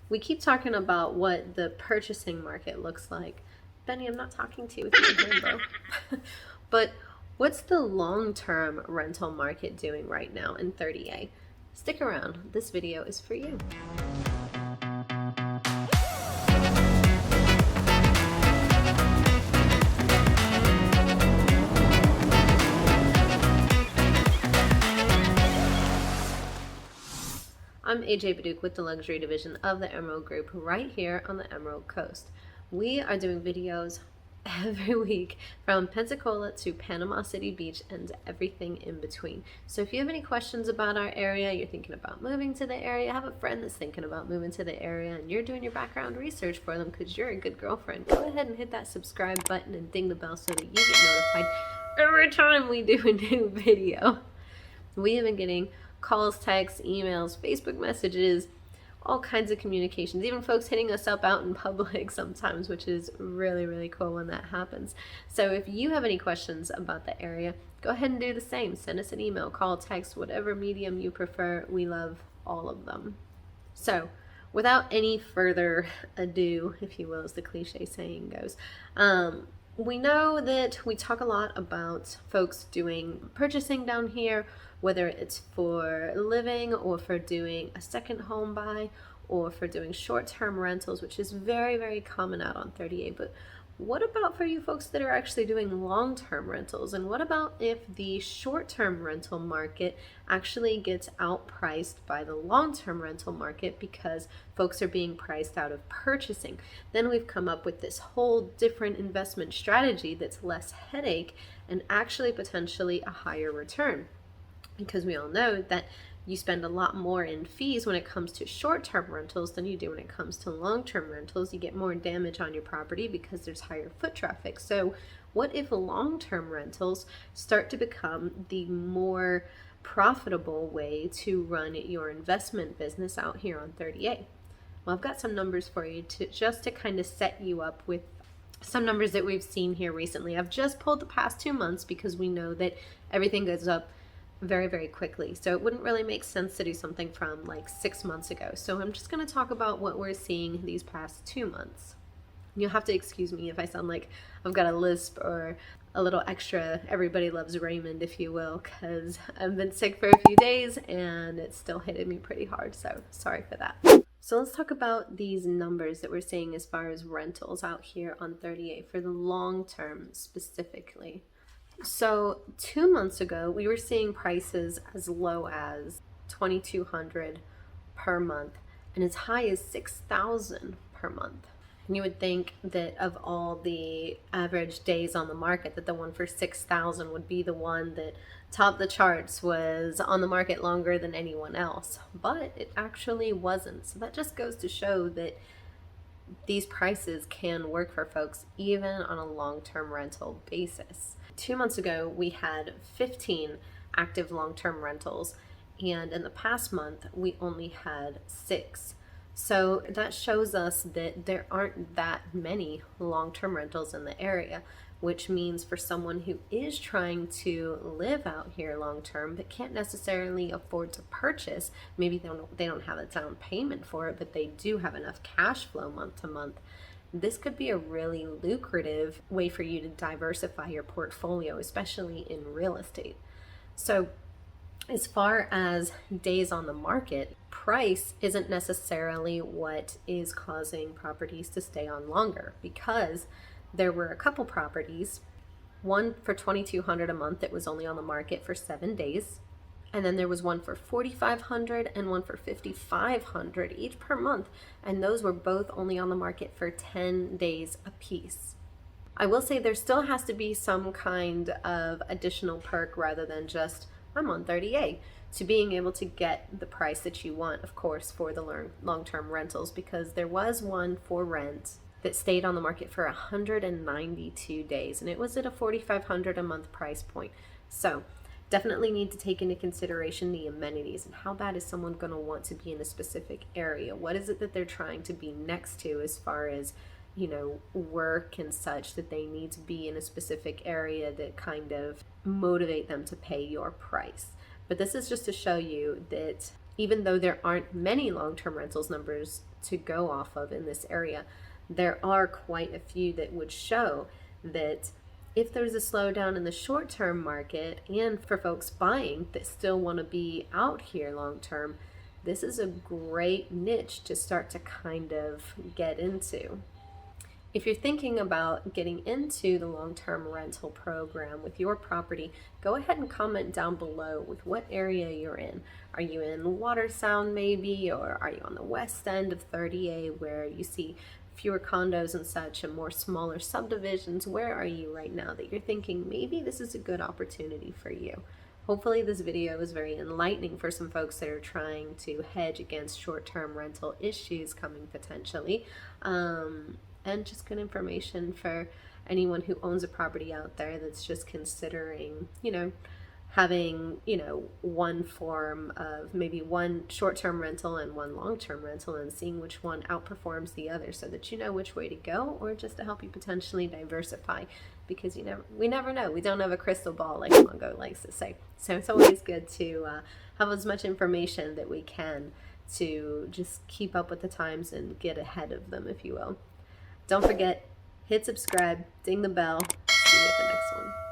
We keep talking about what the purchasing market looks like. Benny, I'm not talking to you with my hand, bro. But what's the long-term rental market doing right now in 30A? Stick around. This video is for you. I'm AJ Baduke with the luxury division of the Emerald Group right here on the Emerald Coast. We are doing videos every week from Pensacola to Panama City Beach and everything in between. So if you have any questions about our area, you're thinking about moving to the area, have a friend that's thinking about moving to the area, and you're doing your background research for them because you're a good girlfriend, go ahead and hit that subscribe button and ding the bell so that you get notified every time we do a new video. We have been getting calls, texts, emails, Facebook messages, all kinds of communications, even folks hitting us up out in public sometimes, which is really, really cool when that happens. So if you have any questions about the area, go ahead and do the same. Send us an email, call, text, whatever medium you prefer. We love all of them. So without any further ado, if you will, as the cliche saying goes, we know that we talk a lot about folks doing purchasing down here, whether it's for living or for doing a second home buy or for doing short-term rentals, which is very, very common out on 38. But what about for you folks that are actually doing long-term rentals? And what about if the short-term rental market actually gets outpriced by the long-term rental market because folks are being priced out of purchasing? Then we've come up with this whole different investment strategy that's less headache and actually potentially a higher return. Because we all know that you spend a lot more in fees when it comes to short-term rentals than you do when it comes to long-term rentals. You get more damage on your property because there's higher foot traffic. So what if long-term rentals start to become the more profitable way to run your investment business out here on 38? Well, I've got some numbers for you just to kind of set you up with some numbers that we've seen here recently. I've just pulled the past 2 months because we know that everything goes up very, very quickly. So it wouldn't really make sense to do something from like 6 months ago. So I'm just going to talk about what we're seeing these past 2 months. You'll have to excuse me if I sound like I've got a lisp or a little extra everybody loves Raymond, if you will, because I've been sick for a few days and it's still hitting me pretty hard. So sorry for that. So let's talk about these numbers that we're seeing as far as rentals out here on 38 for the long term specifically. So 2 months ago, we were seeing prices as low as $2,200 per month and as high as $6,000 per month. And you would think that of all the average days on the market, that the one for $6,000 would be the one that topped the charts, was on the market longer than anyone else. But it actually wasn't. So that just goes to show that these prices can work for folks even on a long-term rental basis. 2 months ago, we had 15 active long-term rentals, and in the past month, we only had 6. So that shows us that there aren't that many long-term rentals in the area, which means for someone who is trying to live out here long-term but can't necessarily afford to purchase, maybe they don't have a down payment for it, but they do have enough cash flow month to month, this could be a really lucrative way for you to diversify your portfolio, especially in real estate. So as far as days on the market, price isn't necessarily what is causing properties to stay on longer, because there were a couple properties, one for $2,200 a month that was only on the market for 7 days. And then there was one for $4,500 and one for $5,500 each per month. And those were both only on the market for 10 days apiece. I will say there still has to be some kind of additional perk rather than just, I'm on 30A, to being able to get the price that you want, of course, for the long-term rentals, because there was one for rent that stayed on the market for 192 days. And it was at a $4,500 a month price point. So definitely need to take into consideration the amenities and how bad is someone going to want to be in a specific area. What is it that they're trying to be next to as far as, work and such, that they need to be in a specific area that kind of motivate them to pay your price. But this is just to show you that even though there aren't many long-term rentals numbers to go off of in this area. There are quite a few that would show that if there's a slowdown in the short-term market, and for folks buying that still want to be out here long-term, this is a great niche to start to kind of get into. If you're thinking about getting into the long-term rental program with your property, go ahead and comment down below with what area you're in. Are you in Water Sound maybe, or are you on the west end of 30A where you see fewer condos and such and more smaller subdivisions? Where are you right now that you're thinking maybe this is a good opportunity for you? Hopefully this video was very enlightening for some folks that are trying to hedge against short-term rental issues coming potentially. And just good information for anyone who owns a property out there that's just considering, having, one form of maybe one short-term rental and one long-term rental, and seeing which one outperforms the other so that you know which way to go, or just to help you potentially diversify, because we never know. We don't have a crystal ball, like Mongo likes to say. So it's always good to have as much information that we can to just keep up with the times and get ahead of them, if you will. Don't forget, hit subscribe, ding the bell. See you at the next one.